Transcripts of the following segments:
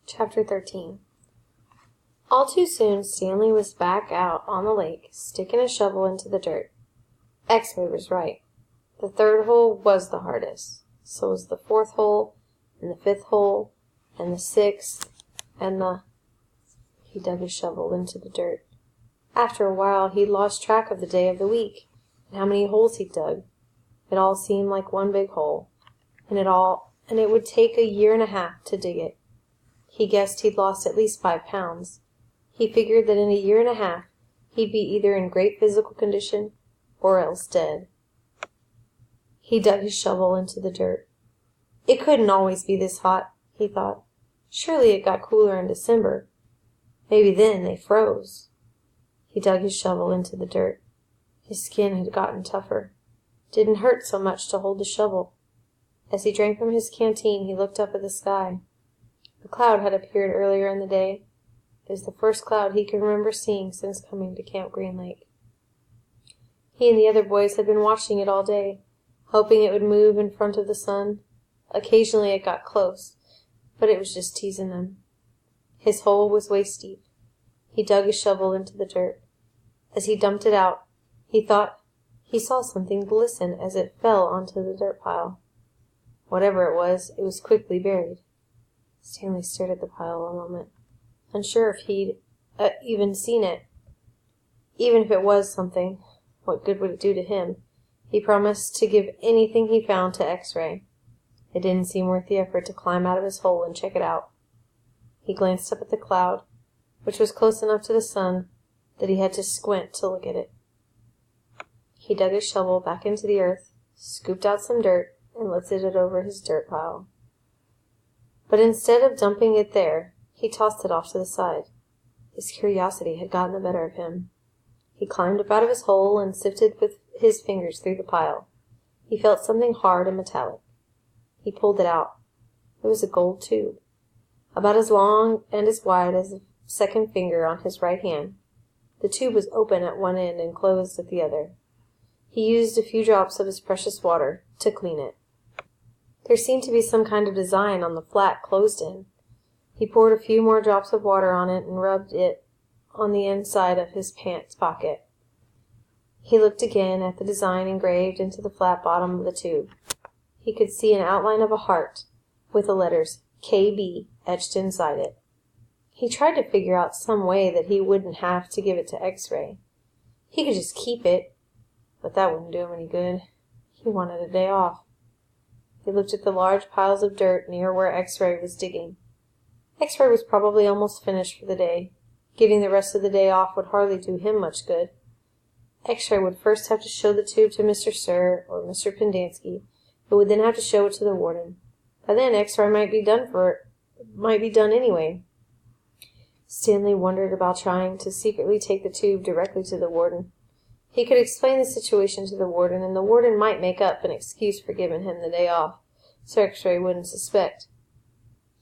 Chapter 13. All too soon, Stanley was back out on the lake, sticking a shovel into the dirt. X-ray was right. The third hole was the hardest. So was the fourth hole, and the fifth hole, and the sixth, and the... He dug his shovel into the dirt. After a while, he'd lost track of the day of the week, and how many holes he'd dug. It all seemed like one big hole, and it would take a year and a half to dig it. He guessed he'd lost at least 5 pounds. He figured that in a year and a half, he'd be either in great physical condition or else dead. He dug his shovel into the dirt. It couldn't always be this hot, he thought. Surely it got cooler in December. Maybe then they froze. He dug his shovel into the dirt. His skin had gotten tougher. Didn't hurt so much to hold the shovel. As he drank from his canteen, he looked up at the sky. A cloud had appeared earlier in the day. It was the first cloud he could remember seeing since coming to Camp Green Lake. He and the other boys had been watching it all day, hoping it would move in front of the sun. Occasionally it got close, but it was just teasing them. His hole was waist deep. He dug his shovel into the dirt. As he dumped it out, he thought he saw something glisten as it fell onto the dirt pile. Whatever it was quickly buried. Stanley stared at the pile a moment, unsure if he'd even seen it. Even if it was something, what good would it do to him? He promised to give anything he found to X-ray. It didn't seem worth the effort to climb out of his hole and check it out. He glanced up at the cloud, which was close enough to the sun that he had to squint to look at it. He dug his shovel back into the earth, scooped out some dirt, and lifted it over his dirt pile. But instead of dumping it there, he tossed it off to the side. His curiosity had gotten the better of him. He climbed up out of his hole and sifted with his fingers through the pile. He felt something hard and metallic. He pulled it out. It was a gold tube, about as long and as wide as the second finger on his right hand. The tube was open at one end and closed at the other. He used a few drops of his precious water to clean it. There seemed to be some kind of design on the flat closed end. He poured a few more drops of water on it and rubbed it on the inside of his pants pocket. He looked again at the design engraved into the flat bottom of the tube. He could see an outline of a heart with the letters KB etched inside it. He tried to figure out some way that he wouldn't have to give it to X-ray. He could just keep it, but that wouldn't do him any good. He wanted a day off. He looked at the large piles of dirt near where X-ray was digging. X-ray was probably almost finished for the day. Giving the rest of the day off would hardly do him much good. X-ray would first have to show the tube to Mr. Sir or Mr. Pendanski, who would then have to show it to the warden. By then, X-ray might be done anyway. Stanley wondered about trying to secretly take the tube directly to the warden. He could explain the situation to the warden, and the warden might make up an excuse for giving him the day off, so X-ray wouldn't suspect.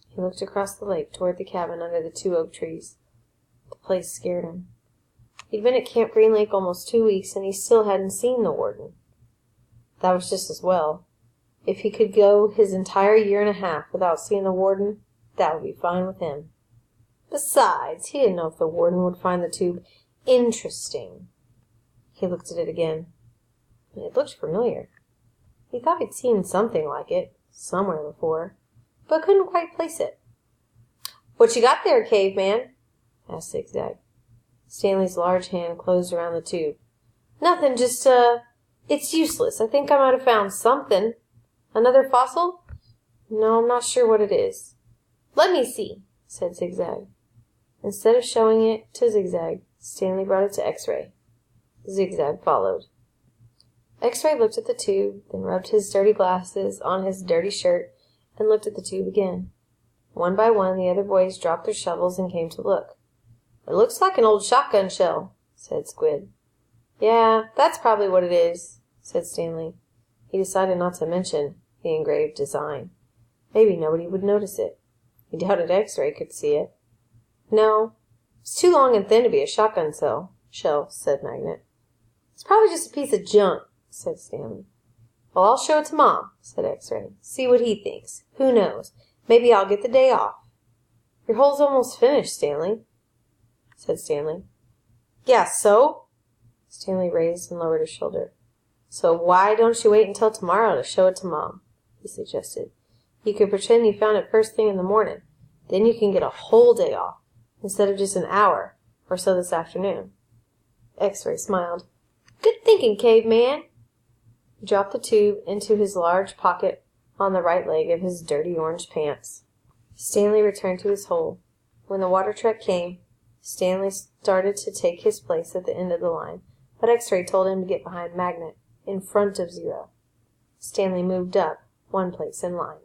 He looked across the lake toward the cabin under the 2 oak trees. The place scared him. He'd been at Camp Green Lake almost 2 weeks, and he still hadn't seen the warden. That was just as well. If he could go his entire year and a half without seeing the warden, that would be fine with him. Besides, he didn't know if the warden would find the tube interesting. He looked at it again. It looked familiar. He thought he'd seen something like it, somewhere before, but couldn't quite place it. "What you got there, caveman?" asked Zigzag. Stanley's large hand closed around the tube. "Nothing, just, it's useless. I think I might have found something. Another fossil? No, I'm not sure what it is." "Let me see," said Zigzag. Instead of showing it to Zigzag, Stanley brought it to X-ray. Zigzag followed. X-ray looked at the tube, then rubbed his dirty glasses on his dirty shirt and looked at the tube again. One by one, the other boys dropped their shovels and came to look. "It looks like an old shotgun shell," said Squid. "Yeah, that's probably what it is," said Stanley. He decided not to mention the engraved design. Maybe nobody would notice it. He doubted X-ray could see it. "No, it's too long and thin to be a shotgun shell," said Magnet. "It's probably just a piece of junk," said Stanley. "Well, I'll show it to Mom," said X-ray. "See what he thinks. Who knows? Maybe I'll get the day off." Your hole's almost finished, Stanley, said Stanley. Yeah, so? Stanley raised and lowered his shoulder. So why don't you wait until tomorrow to show it to Mom? He suggested. You could pretend you found it first thing in the morning. Then you can get a whole day off, instead of just an hour or so this afternoon. X-Ray smiled. Good thinking, caveman. He dropped the tube into his large pocket on the right leg of his dirty orange pants. Stanley returned to his hole. When the water truck came, Stanley started to take his place at the end of the line, but X-Ray told him to get behind Magnet, in front of Zero. Stanley moved up one place in line.